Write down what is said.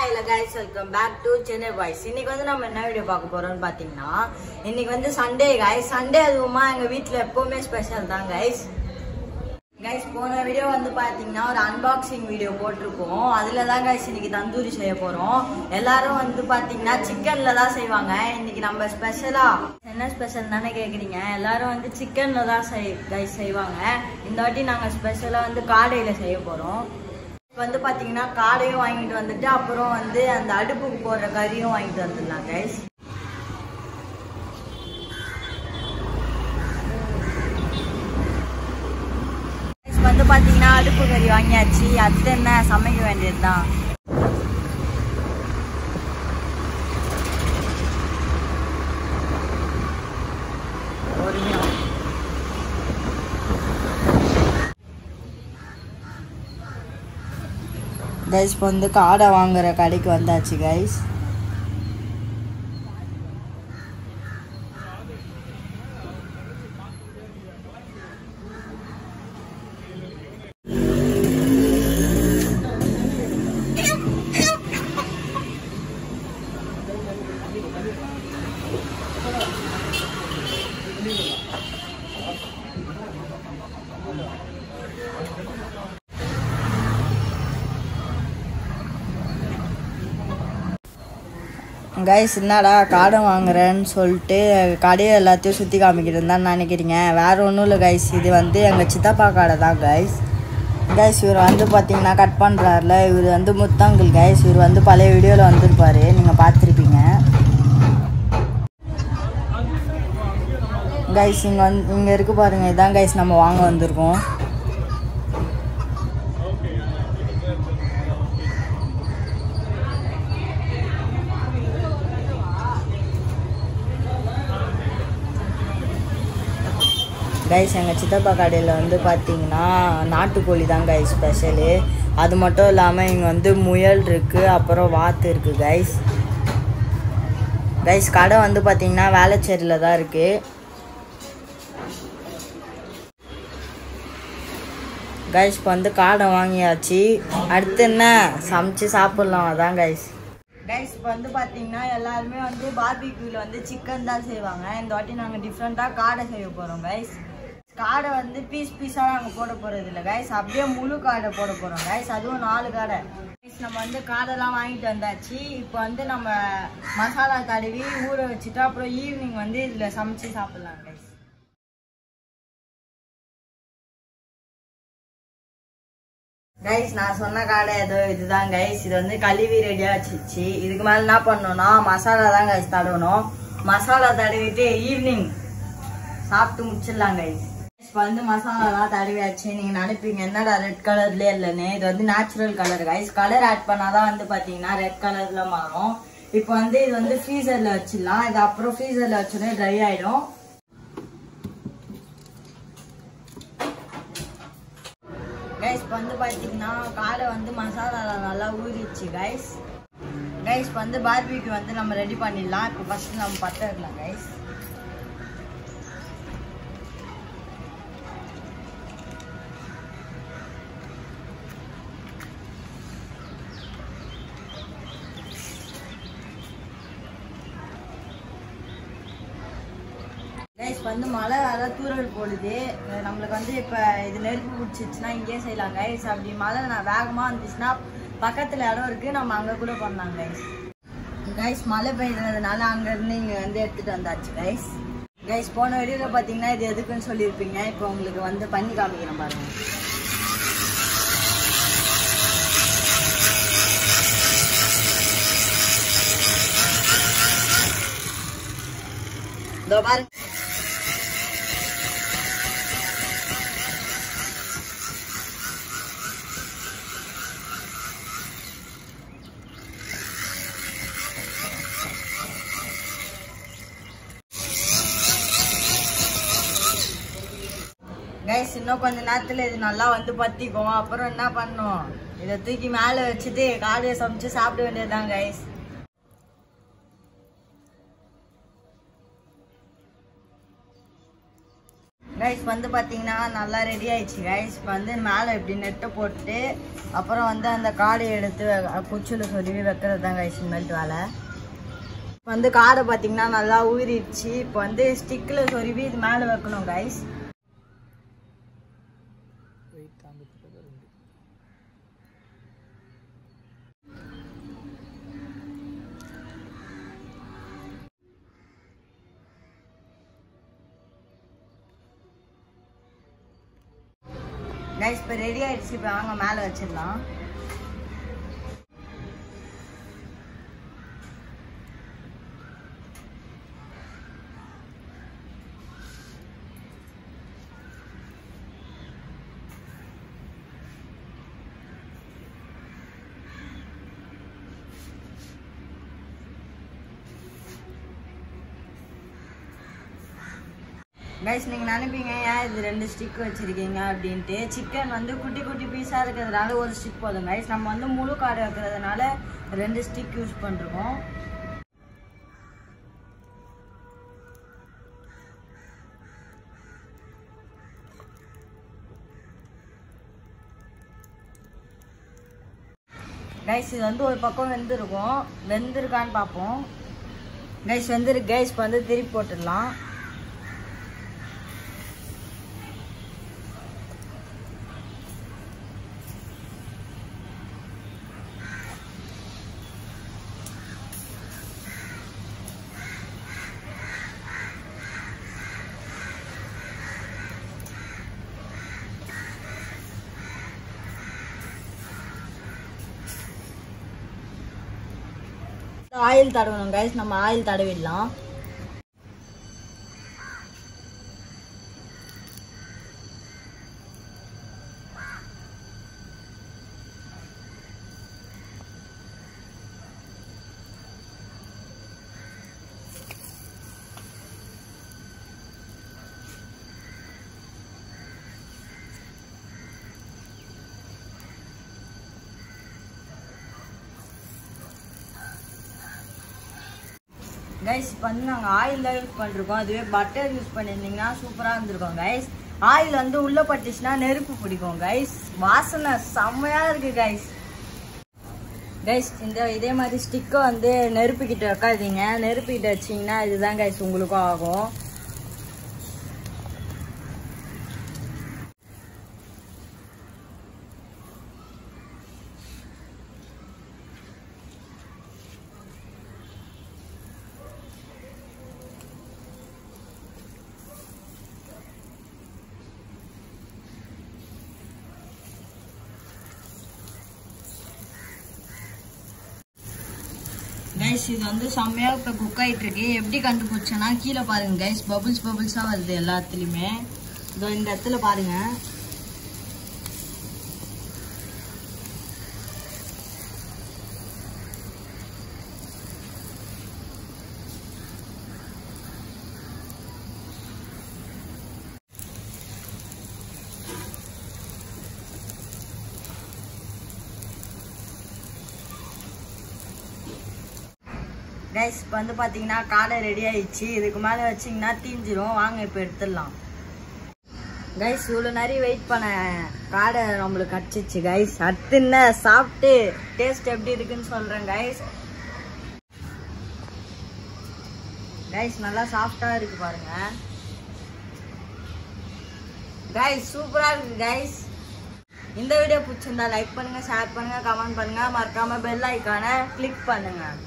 Hello guys, welcome back to Chennai Boys. இன்னைக்கு வந்து நம்ம என்ன வீடியோ பார்க்க போறோம்னு பாத்தீங்கன்னா, இன்னைக்கு வந்து சண்டே गाइस. சண்டே அதுவுமா எங்க வீட்ல எப்பவுமே ஸ்பெஷல் தான் गाइस. गाइस போன வீடியோ வந்து பாத்தீங்கன்னா ஒரு அன்பாக்சிங் வீடியோ போட்டுருக்கோம். அதுல தான் गाइस இன்னைக்கு தந்தூரி செய்ய போறோம். எல்லாரும் வந்து பாத்தீங்கன்னா சிக்கன்ல தான் செய்வாங்க. இன்னைக்கு நம்ம ஸ்பெஷலா என்ன ஸ்பெஷல் தானே கேக்குறீங்க. எல்லாரும் வந்து சிக்கன்ல தான் गाइस செய்வாங்க. இந்த வாட்டி நாங்க ஸ்பெஷலா வந்து காடையில செய்ய போறோம். வந்து பாத்தீங்கன்னா காடையும் வாங்கிட்டு வந்துட்டு அப்புறம் வந்து அந்த அடுப்புக்கு போடுற கறியும் வாங்கிட்டு வந்துடலாம் गाइस. வந்து பாத்தீங்கன்னா அடுப்பு கறி வாங்கியாச்சு. அது என்ன சமைக்க வேண்டியதுதான். गाइस இப்போ வந்து காடை வாங்குற கடைக்கு வந்தாச்சு गाइस. गाइस என்னடா காடை வாங்குறேன்னு சொல்லிட்டு கடையை எல்லாத்தையும் சுற்றி காமிக்கிறேன்னு தான் நினைக்கிறீங்க. வேறு ஒன்றும் இல்லை गाइस. இது வந்து எங்கள் சித்தப்பா கடை தான் गाइस. இவர் வந்து பார்த்தீங்கன்னா கட் பண்ணுறாருல, இவர் வந்து முத்தாங்கிள் गाइस. இவர் வந்து பழைய வீடியோவில் வந்திருப்பார், நீங்கள் பார்த்துருப்பீங்க गाइस. இங்கே இருக்கு பாருங்கள், இதான் गाइस நம்ம வாங்க வந்திருக்கோம். गाइस எங்கள் சித்தப்பா கடையில் வந்து பார்த்தீங்கன்னா நாட்டுக்கோழி தான் गाइस ஸ்பெஷலு. அது மட்டும் இல்லாமல் இங்கே வந்து முயல் இருக்குது, அப்புறம் வாத்து இருக்குது गाइस. கடை வந்து பார்த்தீங்கன்னா வேளச்சேரியில் தான் இருக்குது गाइस. இப்போ வந்து காடை வாங்கியாச்சு. அடுத்து என்ன சமைச்சு சாப்பிட்லாம், அதான் गाइस. இப்போ வந்து பார்த்தீங்கன்னா எல்லாருமே வந்து பார்பிக்யூவில் வந்து சிக்கன் தான் செய்வாங்க. இந்த வாட்டி நாங்கள் டிஃப்ரெண்ட்டாக காடை செய்ய போகிறோம் गाइस. காடை வந்து பீஸாக நாங்கள் போட போகிறது இல்லை गाइस, அப்படியே முழு காடை போட போகிறோம் गाइस. அதுவும் 4 காடை गाइस. நம்ம வந்து காடெல்லாம் வாங்கிட்டு வந்தாச்சு. இப்போ வந்து நம்ம மசாலா தடவி ஊற வச்சுட்டு அப்புறம் ஈவினிங் வந்து இதில் சமைச்சு சாப்பிட்லாம் गाइस. நான் சொன்ன காடை ஏதோ இதுதான் गाइस. இது வந்து கழுவி ரெடியாக வச்சிச்சு. இதுக்கு மேலே என்ன பண்ணணும்னா மசாலா தான் गाइस தடவணும். மசாலா தடவிட்டு ஈவினிங் சாப்பிட்டு முடிச்சிடலாம் गाइस. இப்போ வந்து மசாலாலாம் தடவியாச்சு. நீங்கள் நினைப்பீங்க என்னடா ரெட் கலர்லேயே இல்லைன்னு. இது வந்து natural colour guys. Colour add பண்ணாதான் வந்து பார்த்தீங்கன்னா ரெட் கலரில் மாறும். இப்போ வந்து இது வந்து ஃப்ரீசரில் வச்சிடலாம். இது அப்புறம் ஃப்ரீசரில் வச்சோடனே ட்ரை ஆகிடும் गाइस. இப்போ வந்து பார்த்தீங்கன்னா காடை வந்து மசாலா நல்லா ஊறிடுச்சு गाइस. இப்போ வந்து பார்பிக்யூ வந்து நம்ம ரெடி பண்ணிடலாம். இப்போ ஃபர்ஸ்ட் நம்ம பற்ற வைக்கலாம் गाइस. வந்து மழை வேலை தூரல் போடுது. நம்மளுக்கு வந்து இப்போ இது நெருப்பு பிடிச்சிச்சுன்னா இங்கேயே செய்யலாம் गाइस. அப்படி மழை வேகமாக இருந்துச்சுன்னா பக்கத்தில் இடம் இருக்குது, நம்ம அங்கே கூட பண்ணலாம் गाइस. மழை பெய்யறதுனால அங்கேருந்து இங்கே வந்து எடுத்துகிட்டு வந்தாச்சு गाइस. போன வீடியோவில் பார்த்தீங்கன்னா இது எதுக்குன்னு சொல்லியிருப்பீங்க. இப்போ உங்களுக்கு வந்து பண்ணி காமிக்கிறேன் பாருங்க. இதோ பாருங்க. गाइस இன்னும் கொஞ்ச நேரத்தில் இது நல்லா வந்து பற்றிக்கும். அப்புறம் என்ன பண்ணணும், இதை தூக்கி மேலே வச்சுட்டு காடையை சமைச்சு சாப்பிட வேண்டியதுதான் गाइस. கைஸ் வந்து பார்த்தீங்கன்னா நல்லா ரெடி ஆயிடுச்சு கைஸ். இப்போ வந்து மேலே இப்படி நெட்டை போட்டு அப்புறம் வந்து அந்த காடை எடுத்து குச்சியில் சொருவி வைக்கிறது தான் கைஸ் இனிமேல் வேலை. இப்போ வந்து காடை பார்த்தீங்கன்னா நல்லா ஊறிடுச்சு. இப்போ வந்து ஸ்டிக்கில் சொருவி இது மேலே வைக்கணும் கைஸ். கைஸ் இப்போ ரெடி ஆயிடுச்சு. இப்போ வாங்க மேலே வச்சிடலாம். கைஸ் நீங்கள் நினைப்பீங்க ஏன் இது 2 ஸ்டிக் வச்சுருக்கீங்க அப்படின்ட்டு. சிக்கன் வந்து குட்டி குட்டி பீஸாக இருக்கிறதுனால ஒரு ஸ்டிக் போதும் கைஸ். நம்ம வந்து முழு காடை வைக்கிறதுனால 2 ஸ்டிக் யூஸ் பண்ணுறோம். கைஸ் இது வந்து ஒரு பக்கம் வெந்திருக்கும். வெந்திருக்கான்னு பார்ப்போம். கைஸ் வெந்திருக்கு கைஸ். இப்போ வந்து திருப்பி போட்டுடலாம். ஆயில் தடவணும் கைஸ். நம்ம ஆயில் தடவிடலாம். கைஸ் இப்போ வந்து நாங்கள் ஆயில் தான் யூஸ் பண்ணிருக்கோம். அதுவே பட்டர் யூஸ் பண்ணியிருந்தீங்கன்னா சூப்பராக இருந்திருக்கோம் கைஸ். ஆயில் வந்து உள்ளே பட்டுச்சுன்னா நெருப்பு பிடிக்கும் கைஸ். வாசனை செம்மையாக இருக்குது கைஸ். கைஸ் இதே மாதிரி ஸ்டிக்கை வந்து நெருப்புக்கிட்ட வைக்காதீங்க. நெருப்புக்கிட்ட வச்சிங்கன்னா இதுதான் கைஸ் உங்களுக்கும் ஆகும். கைஸ் இது வந்து செம்மையாக இப்போ குக் ஆகிட்டு இருக்கு. எப்படி கண்டுபிடிச்சேன்னா கீழே பாருங்க கைஸ். பபுள்ஸாக வருது எல்லாத்துலேயுமே. இதோ இந்த இடத்துல பாருங்க. கைஸ் இப்போ வந்து பார்த்தீங்கன்னா காடை ரெடி ஆயிடுச்சு. இதுக்கு மேலே வச்சிங்கன்னா தீஞ்சிரும். வாங்க இப்போ எடுத்துடலாம். கைஸ் இவ்வளோ நிறைய வெயிட் பண்ண காடை நம்மளுக்கு கிடச்சிச்சு கைஸ். அடுத்துன்னு சாப்பிட்டு டேஸ்ட் எப்படி இருக்குன்னு சொல்கிறேன் கைஸ். கைஸ் நல்லா சாஃப்டாக இருக்குது பாருங்க கைஸ். சூப்பராக இருக்குது கைஸ். இந்த வீடியோ பிடிச்சிருந்தா லைக் பண்ணுங்கள், ஷேர் பண்ணுங்கள், கமெண்ட் பண்ணுங்கள். மறக்காமல் பெல் ஐக்கானை கிளிக் பண்ணுங்கள்.